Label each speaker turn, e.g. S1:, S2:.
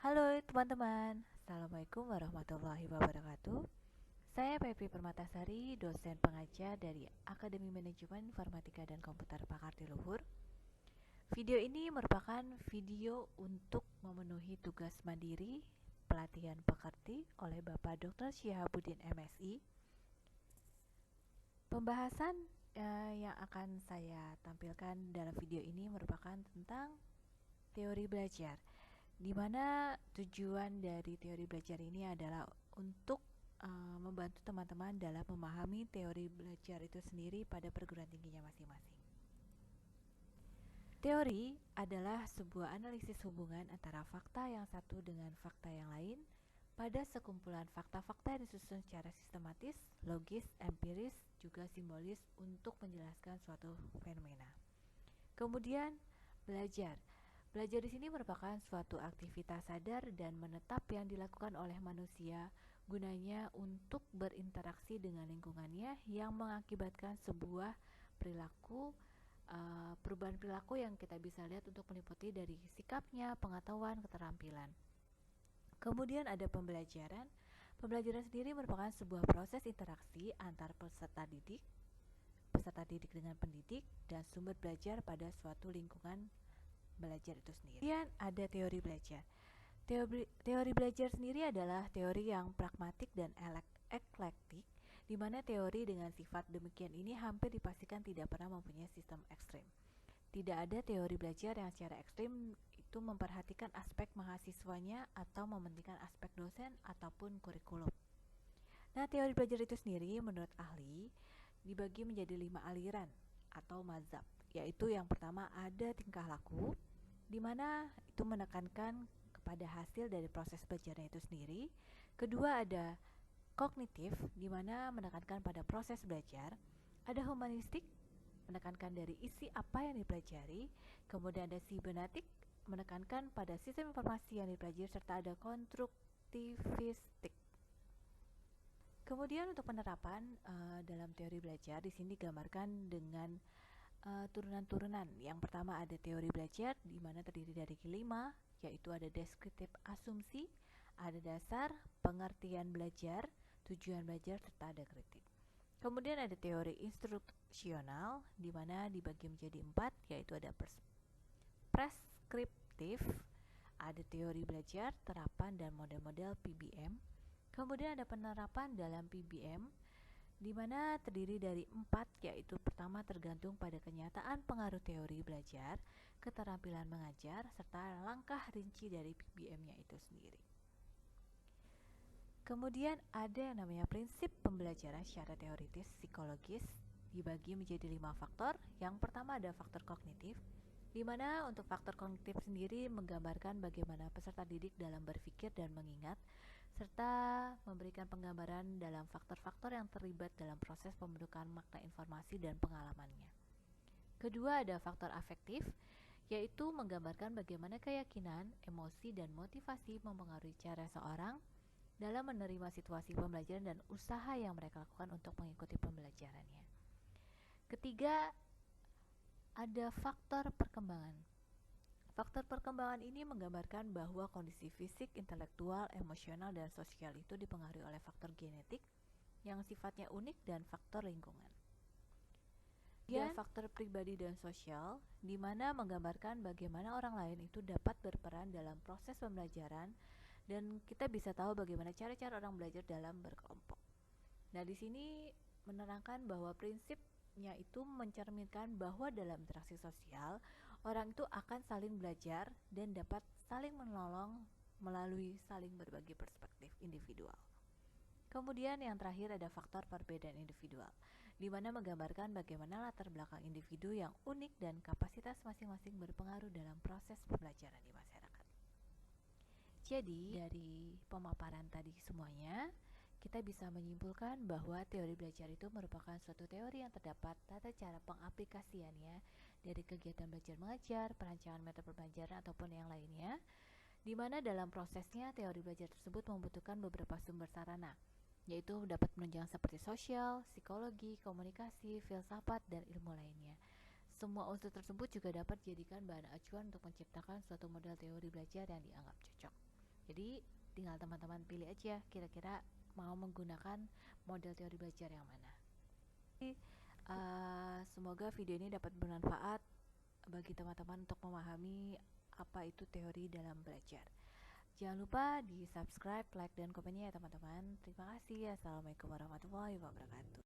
S1: Halo teman-teman, Assalamualaikum warahmatullahi wabarakatuh. Saya Pepi Permatasari, dosen pengajar dari Akademi Manajemen Informatika dan Komputer Pakarti Luhur. Video ini merupakan video untuk memenuhi tugas mandiri pelatihan pekerti oleh Bapak Dr. Syihabuddin MSI. Pembahasan yang akan saya tampilkan dalam video ini merupakan tentang teori belajar, di mana tujuan dari teori belajar ini adalah untuk membantu teman-teman dalam memahami teori belajar itu sendiri pada perguruan tingginya masing-masing. Teori adalah sebuah analisis hubungan antara fakta yang satu dengan fakta yang lain pada sekumpulan fakta-fakta yang disusun secara sistematis, logis, empiris, juga simbolis untuk menjelaskan suatu fenomena. Kemudian, belajar. Belajar di sini merupakan suatu aktivitas sadar dan menetap yang dilakukan oleh manusia gunanya untuk berinteraksi dengan lingkungannya yang mengakibatkan sebuah perilaku, perubahan perilaku yang kita bisa lihat untuk meliputi dari sikapnya, pengetahuan, keterampilan. Kemudian ada pembelajaran. Pembelajaran sendiri merupakan sebuah proses interaksi antar peserta didik dengan pendidik, dan sumber belajar pada suatu lingkungan belajar itu sendiri. Kemudian ada teori belajar. Teori belajar sendiri adalah teori yang pragmatik dan eklektik, di mana teori dengan sifat demikian ini hampir dipastikan tidak pernah mempunyai sistem ekstrim. Tidak ada teori belajar yang secara ekstrim itu memperhatikan aspek mahasiswanya atau mementingkan aspek dosen ataupun kurikulum. Nah, teori belajar itu sendiri menurut ahli dibagi menjadi 5 aliran atau mazhab, yaitu yang pertama ada tingkah laku, di mana itu menekankan kepada hasil dari proses belajarnya itu sendiri. Kedua ada kognitif, di mana menekankan pada proses belajar. Ada humanistik, menekankan dari isi apa yang dipelajari. Kemudian ada sibernetik, menekankan pada sistem informasi yang dipelajari, serta ada konstruktivistik. Kemudian untuk penerapan dalam teori belajar di sini digambarkan dengan turunan-turunan. Yang pertama ada teori belajar, di mana terdiri dari 5, yaitu ada deskriptif asumsi, ada dasar, pengertian belajar, tujuan belajar, serta ada kritik. Kemudian ada teori instruksional, di mana dibagi menjadi 4, yaitu ada preskriptif, ada teori belajar, terapan, dan model-model PBM. Kemudian ada penerapan dalam PBM, di mana terdiri dari 4, yaitu pertama tergantung pada kenyataan pengaruh teori belajar, keterampilan mengajar, serta langkah rinci dari PBM-nya itu sendiri. Kemudian ada yang namanya prinsip pembelajaran secara teoritis psikologis, dibagi menjadi 5 faktor. Yang pertama ada faktor kognitif, di mana untuk faktor kognitif sendiri menggambarkan bagaimana peserta didik dalam berpikir dan mengingat, serta memberikan penggambaran dalam faktor-faktor yang terlibat dalam proses pembentukan makna informasi dan pengalamannya. Kedua ada faktor afektif, yaitu menggambarkan bagaimana keyakinan, emosi, dan motivasi mempengaruhi cara seorang dalam menerima situasi pembelajaran dan usaha yang mereka lakukan untuk mengikuti pembelajarannya. Ketiga, ada faktor perkembangan. Faktor perkembangan ini menggambarkan bahwa kondisi fisik, intelektual, emosional, dan sosial itu dipengaruhi oleh faktor genetik yang sifatnya unik dan faktor lingkungan. Kemudian faktor pribadi dan sosial, di mana menggambarkan bagaimana orang lain itu dapat berperan dalam proses pembelajaran, dan kita bisa tahu bagaimana cara-cara orang belajar dalam berkelompok. Nah, di sini menerangkan bahwa prinsipnya itu mencerminkan bahwa dalam interaksi sosial, orang itu akan saling belajar dan dapat saling menolong melalui saling berbagi perspektif individual. Kemudian yang terakhir ada faktor perbedaan individual, di mana menggambarkan bagaimana latar belakang individu yang unik dan kapasitas masing-masing berpengaruh dalam proses pembelajaran di masyarakat. Jadi, dari pemaparan tadi semuanya, kita bisa menyimpulkan bahwa teori belajar itu merupakan suatu teori yang terdapat tata cara pengaplikasiannya dari kegiatan belajar mengajar, perancangan metode pembelajaran, ataupun yang lainnya, di mana dalam prosesnya teori belajar tersebut membutuhkan beberapa sumber sarana, yaitu dapat menunjang seperti sosial, psikologi, komunikasi, filsafat, dan ilmu lainnya. Semua unsur tersebut juga dapat dijadikan bahan acuan untuk menciptakan suatu model teori belajar yang dianggap cocok. Jadi tinggal teman-teman pilih aja kira-kira mau menggunakan model teori belajar yang mana. Semoga video ini dapat bermanfaat bagi teman-teman untuk memahami apa itu teori dalam belajar. Jangan lupa di subscribe, like, dan komennya ya teman-teman. Terima kasih. Assalamualaikum warahmatullahi wabarakatuh.